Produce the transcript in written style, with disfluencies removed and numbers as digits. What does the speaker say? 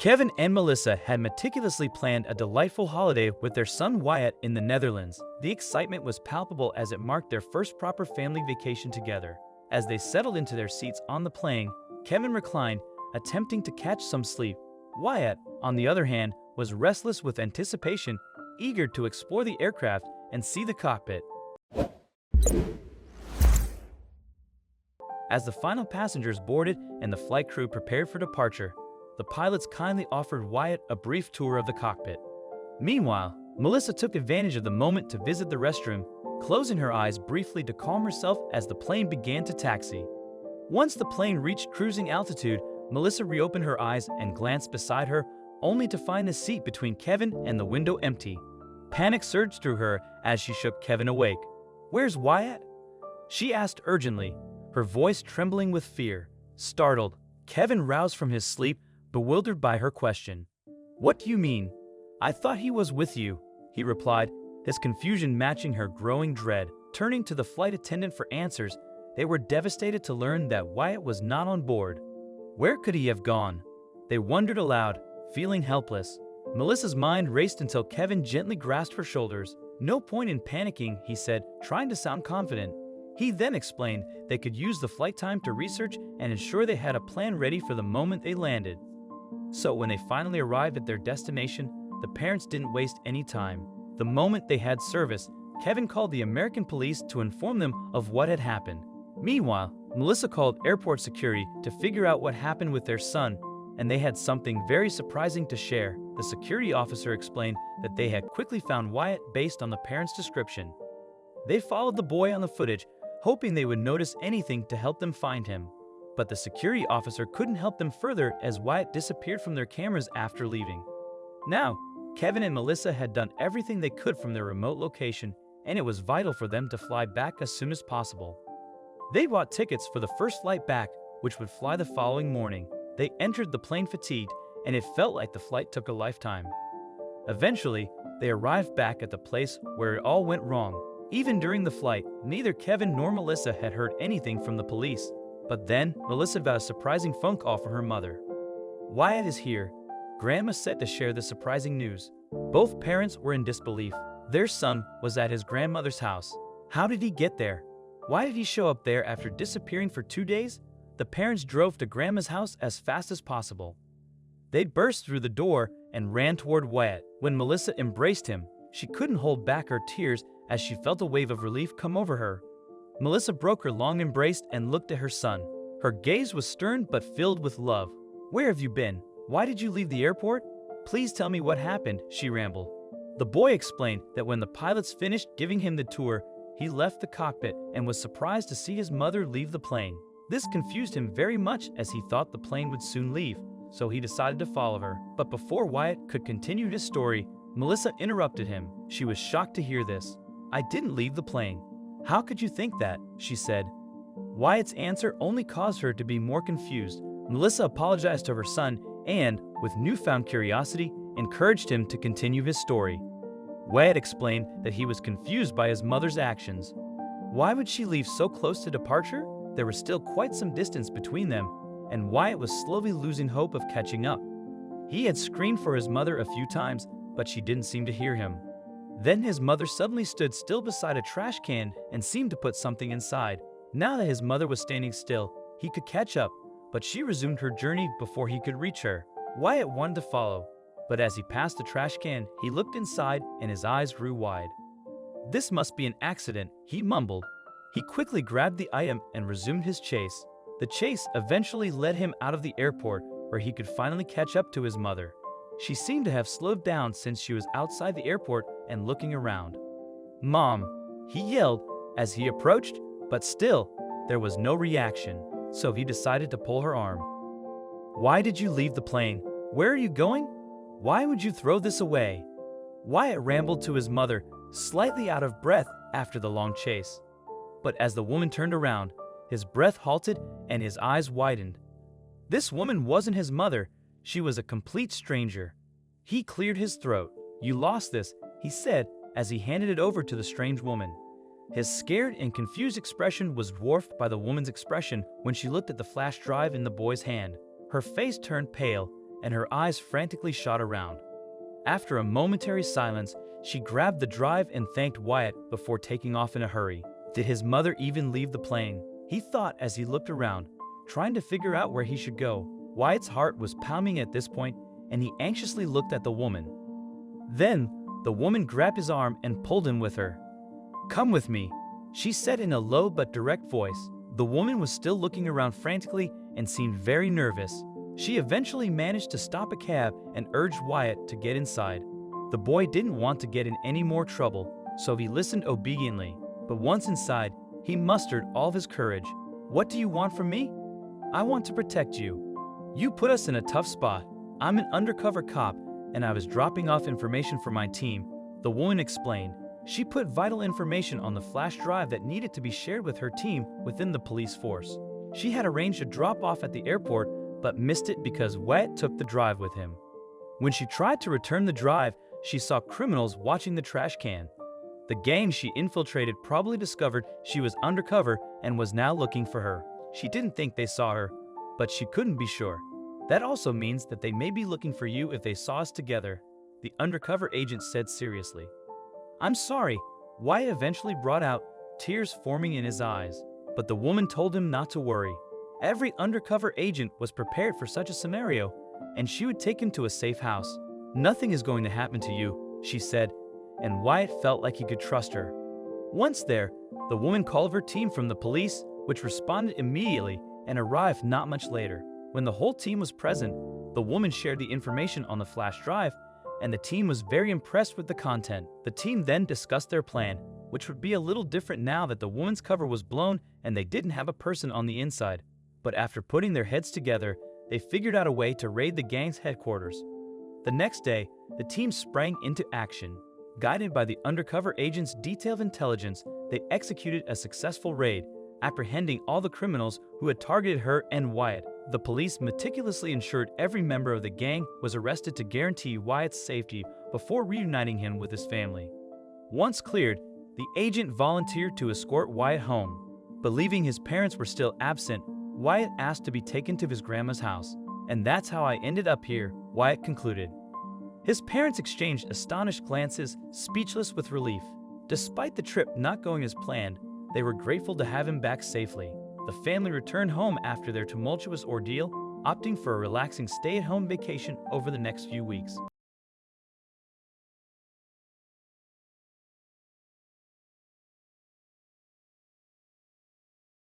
Kevin and Melissa had meticulously planned a delightful holiday with their son Wyatt in the Netherlands. The excitement was palpable as it marked their first proper family vacation together. As they settled into their seats on the plane, Kevin reclined, attempting to catch some sleep. Wyatt, on the other hand, was restless with anticipation, eager to explore the aircraft and see the cockpit. As the final passengers boarded and the flight crew prepared for departure, the pilots kindly offered Wyatt a brief tour of the cockpit. Meanwhile, Melissa took advantage of the moment to visit the restroom, closing her eyes briefly to calm herself as the plane began to taxi. Once the plane reached cruising altitude, Melissa reopened her eyes and glanced beside her, only to find the seat between Kevin and the window empty. Panic surged through her as she shook Kevin awake. "Where's Wyatt?" she asked urgently, her voice trembling with fear. Startled, Kevin roused from his sleep, bewildered by her question. "What do you mean? I thought he was with you," he replied, his confusion matching her growing dread. Turning to the flight attendant for answers, they were devastated to learn that Wyatt was not on board. Where could he have gone? They wondered aloud, feeling helpless. Melissa's mind raced until Kevin gently grasped her shoulders. "No point in panicking," he said, trying to sound confident. He then explained they could use the flight time to research and ensure they had a plan ready for the moment they landed. So when they finally arrived at their destination, the parents didn't waste any time. The moment they had service, Kevin called the American police to inform them of what had happened. Meanwhile, Melissa called airport security to figure out what happened with their son, and they had something very surprising to share. The security officer explained that they had quickly found Wyatt based on the parents' description. They followed the boy on the footage, hoping they would notice anything to help them find him. But the security officer couldn't help them further as Wyatt disappeared from their cameras after leaving. Now, Kevin and Melissa had done everything they could from their remote location, and it was vital for them to fly back as soon as possible. They bought tickets for the first flight back, which would fly the following morning. They entered the plane fatigued, and it felt like the flight took a lifetime. Eventually, they arrived back at the place where it all went wrong. Even during the flight, neither Kevin nor Melissa had heard anything from the police. But then, Melissa got a surprising phone call from her mother. "Wyatt is here," Grandma said to share the surprising news. Both parents were in disbelief. Their son was at his grandmother's house. How did he get there? Why did he show up there after disappearing for 2 days? The parents drove to Grandma's house as fast as possible. They burst through the door and ran toward Wyatt. When Melissa embraced him, she couldn't hold back her tears as she felt a wave of relief come over her. Melissa broke her long embrace and looked at her son. Her gaze was stern but filled with love. "Where have you been? Why did you leave the airport? Please tell me what happened," she rambled. The boy explained that when the pilots finished giving him the tour, he left the cockpit and was surprised to see his mother leave the plane. This confused him very much as he thought the plane would soon leave, so he decided to follow her. But before Wyatt could continue his story, Melissa interrupted him. She was shocked to hear this. "I didn't leave the plane. How could you think that?" she said. Wyatt's answer only caused her to be more confused. Melissa apologized to her son and, with newfound curiosity, encouraged him to continue his story. Wyatt explained that he was confused by his mother's actions. Why would she leave so close to departure? There was still quite some distance between them, and Wyatt was slowly losing hope of catching up. He had screamed for his mother a few times, but she didn't seem to hear him. Then his mother suddenly stood still beside a trash can and seemed to put something inside. Now that his mother was standing still, he could catch up, but she resumed her journey before he could reach her. Wyatt wanted to follow, but as he passed the trash can, he looked inside and his eyes grew wide. "This must be an accident," he mumbled. He quickly grabbed the item and resumed his chase. The chase eventually led him out of the airport, where he could finally catch up to his mother. She seemed to have slowed down since she was outside the airport and looking around. "Mom!" he yelled as he approached, but still, there was no reaction, so he decided to pull her arm. "Why did you leave the plane? Where are you going? Why would you throw this away?" Wyatt rambled to his mother, slightly out of breath after the long chase. But as the woman turned around, his breath halted and his eyes widened. This woman wasn't his mother. She was a complete stranger. He cleared his throat. "You lost this," he said as he handed it over to the strange woman. His scared and confused expression was dwarfed by the woman's expression when she looked at the flash drive in the boy's hand. Her face turned pale, and her eyes frantically shot around. After a momentary silence, she grabbed the drive and thanked Wyatt before taking off in a hurry. Did his mother even leave the plane? He thought as he looked around, trying to figure out where he should go. Wyatt's heart was pounding at this point, and he anxiously looked at the woman. Then, the woman grabbed his arm and pulled him with her. "Come with me," she said in a low but direct voice. The woman was still looking around frantically and seemed very nervous. She eventually managed to stop a cab and urged Wyatt to get inside. The boy didn't want to get in any more trouble, so he listened obediently. But once inside, he mustered all of his courage. "What do you want from me?" "I want to protect you. You put us in a tough spot. I'm an undercover cop, and I was dropping off information for my team," the woman explained. She put vital information on the flash drive that needed to be shared with her team within the police force. She had arranged a drop-off at the airport, but missed it because Wyatt took the drive with him. When she tried to return the drive, she saw criminals watching the trash can. The gang she infiltrated probably discovered she was undercover and was now looking for her. She didn't think they saw her, but she couldn't be sure. "That also means that they may be looking for you if they saw us together," the undercover agent said seriously. "I'm sorry," Wyatt eventually brought out, tears forming in his eyes. But the woman told him not to worry. Every undercover agent was prepared for such a scenario, and she would take him to a safe house. "Nothing is going to happen to you," she said, and Wyatt felt like he could trust her. Once there, the woman called her team from the police, which responded immediately and arrived not much later. When the whole team was present, the woman shared the information on the flash drive, and the team was very impressed with the content. The team then discussed their plan, which would be a little different now that the woman's cover was blown and they didn't have a person on the inside. But after putting their heads together, they figured out a way to raid the gang's headquarters. The next day, the team sprang into action. Guided by the undercover agent's detailed intelligence, they executed a successful raid, apprehending all the criminals who had targeted her and Wyatt. The police meticulously ensured every member of the gang was arrested to guarantee Wyatt's safety before reuniting him with his family. Once cleared, the agent volunteered to escort Wyatt home. Believing his parents were still absent, Wyatt asked to be taken to his grandma's house. "And that's how I ended up here," Wyatt concluded. His parents exchanged astonished glances, speechless with relief. Despite the trip not going as planned, they were grateful to have him back safely. The family returned home after their tumultuous ordeal, opting for a relaxing stay-at-home vacation over the next few weeks.